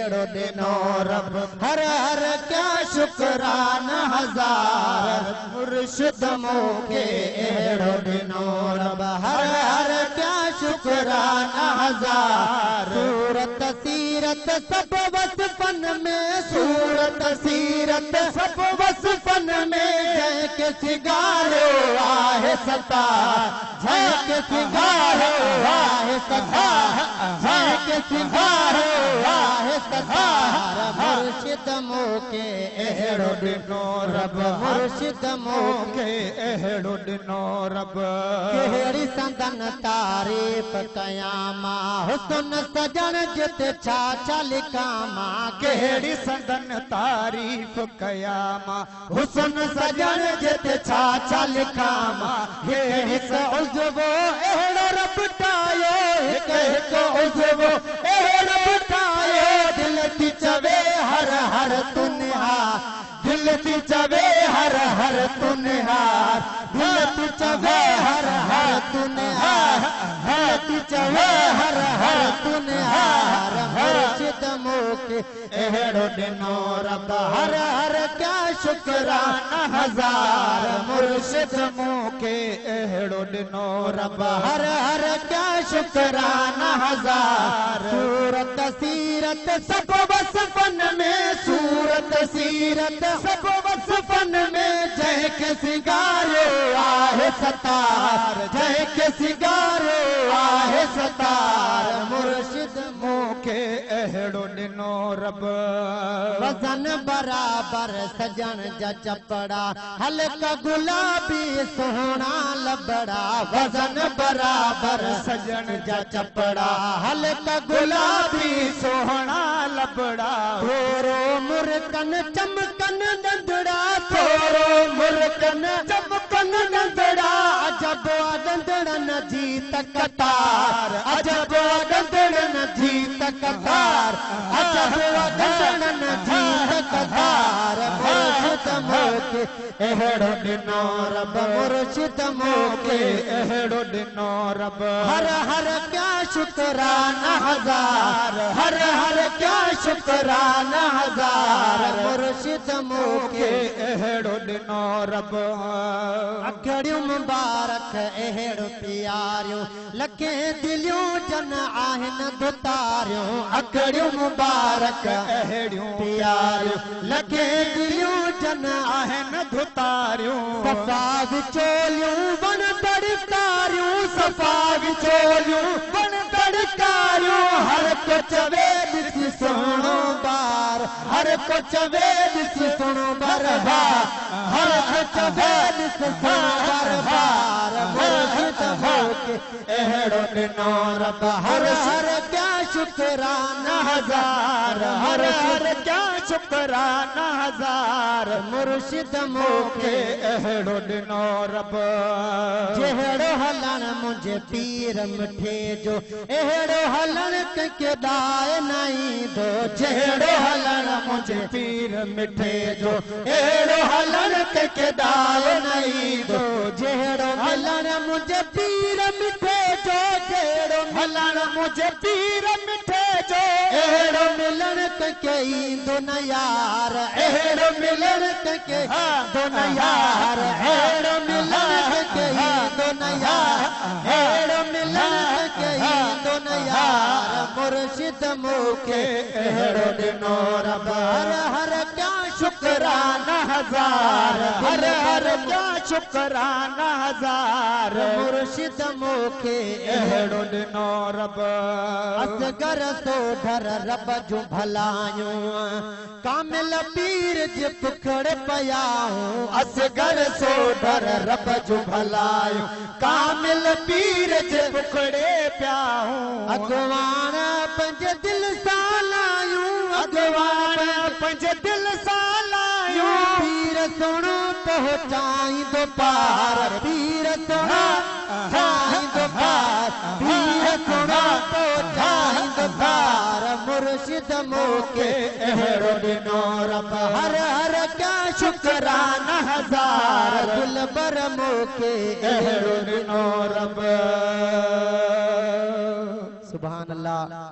अहिड़ो ॾिनो रब हर हर क्या शुक्राना हज़ार मुर्शिद मूंखे अहिड़ो ॾिनो रब हर हर क्या शुक्राना हज़ार सूरत सीरत सब वसफ़न में सूरत सीरत सब वसफ़न में जंहिंखे सिंगारियो आहे सतार जंहिंखे सिंगारियो आहे सतार जंहिंखे सिंगारियो आहे सतार मुर्शिद मूंखे अहिड़ो ॾिनो रब मुर्शिद मूंखे अहिड़ो ॾिनो रब कहिड़ी संदन तारीफ़ कयां मां हुस्न सजण जिते छा छा लिखां मां कहिड़ी संदन तारीफ़ कयां मां हुस्न सजण जिते छा छा लिखां मां हिकु उज़्वो अहिड़ो रब ठाहियो हिकु हिकु उज़्वो अहिड़ो ठाहियो दिल थी चवे हर हर तूं निहार दिल थी चवे हर हर तूं निहार दिल थी चवे हर हर तूं निहार दिल थी चवे हर हर तूं निहार मुर्शिद मूंखे अहिड़ो ॾिनो रब हर हर क्या शुक्राना हज़ार मुर्शिद मूंखे अहिड़ो ॾिनो रब हर हर क्या शुक्राना हज़ार सूरत सीरत सब वसफ़न में सूरत सीरत सब वसफ़न में जंहिंखे सिंगारियो आहे सतार जंहिंखे सिंगारियो आहे सतार मुर्शिद मूंखे अहिड़ो ॾिनो रब वज़न बराबर सजण जा चपड़ा हल्का गुलाबी सोहणा लबड़ा वज़न बराबर सजण जा चपड़ा हल्का गुलाबी सोहणा लबड़ा थोरो मुर्कन चमकन नंदड़ा थोरो मुर्कन चमकन नंदड़ा अजब गंदड़न जी तकतार अजब गंदड़न जी तकतार अजब गंदड़न जी तकतार मुर्शिद मूंखे अहिड़ो ॾिनो रब मुर्शिद मूंखे अहिड़ो ॾिनो रब हर हर क्या शुक्राना हज़ार हर हर क्या शुक्राना हज़ार मुर्शिद मूंखे अहिड़ो ॾिनो रब अखड़ियूं मुबारक अहिड़ो प्यारियूं लखे दिलियूं जन आहिनि दुतारियूं अखड़ियूं मुबारक अहिड़ियूं प्यारियूं लखे दिलियूं जन आहिनि दुतारियूं सफ़ा विचोलियूं वण तड़कारियूं सफ़ा विचोलियूं वण तड़कारियूं हर को चवे ॾिस सुहिणो ॿार हर को चवे ॾिस सुहिणो बरबार हर को चवे ॾिस सुहिणो बरबार मुर्शिद मूंखे अहिड़ो ॾिनो रब हर हर क्या शुक्राना हज़ार हर हर क्या शुक्राना हज़ार मुर्शिद मूंखे अहिड़ो ॾिनो रब जहिड़ो हलण मुंहिंजे पीर मिठे जो अहिड़ो हलण कंहिंखे ॾाए न ईंदो जहिड़ो हलण मुंहिंजे पीर मिठे जो अहिड़ो हलण कंहिंखे ॾाए न ईंदो जहिड़ो हलण मुंहिंजे पीर मिठे जो जहिड़ो हलण मुंहिंजे पीर मिठे जो अहिड़ो मिलण कंहिंखे ईंदो न यार अहिड़ो मिलण कंहिंखे ईंदो न यार अहिड़ो मिलण कंहिंखे ईंदो न यार अहिड़ो मिलण कंहिंखे ईंदो न यार मुर्शिद मूंखे अहिड़ो ॾिनो रब हर हर क्या शुक्राना हज़ार हर हर क्या शुक्राना हज़ार मुर्शिद मूंखे अहिड़ो ॾिनो रब असगर सोढर रब जूं भलायूं कामिल पीर जे पुखड़ पयाऊं असगर सोढर रब जूं भलायूं कामिल पीर जे पुखड़े पियाऊं अॻवान पंज दिल सां लायूं अॻवान पंज दिल सां लायूं पीर सोणो पहुचाईंदो पार पीर सोणो पहुचाईंदो पार पीर सोणो पहुचाईंदो पार मुर्शिद मूंखे अहिड़ो ॾिनो रब हर हर क्या शुक्राना हज़ार दिलबर मूंखे अहिड़ो ॾिनो रब सुभान अल्लाह।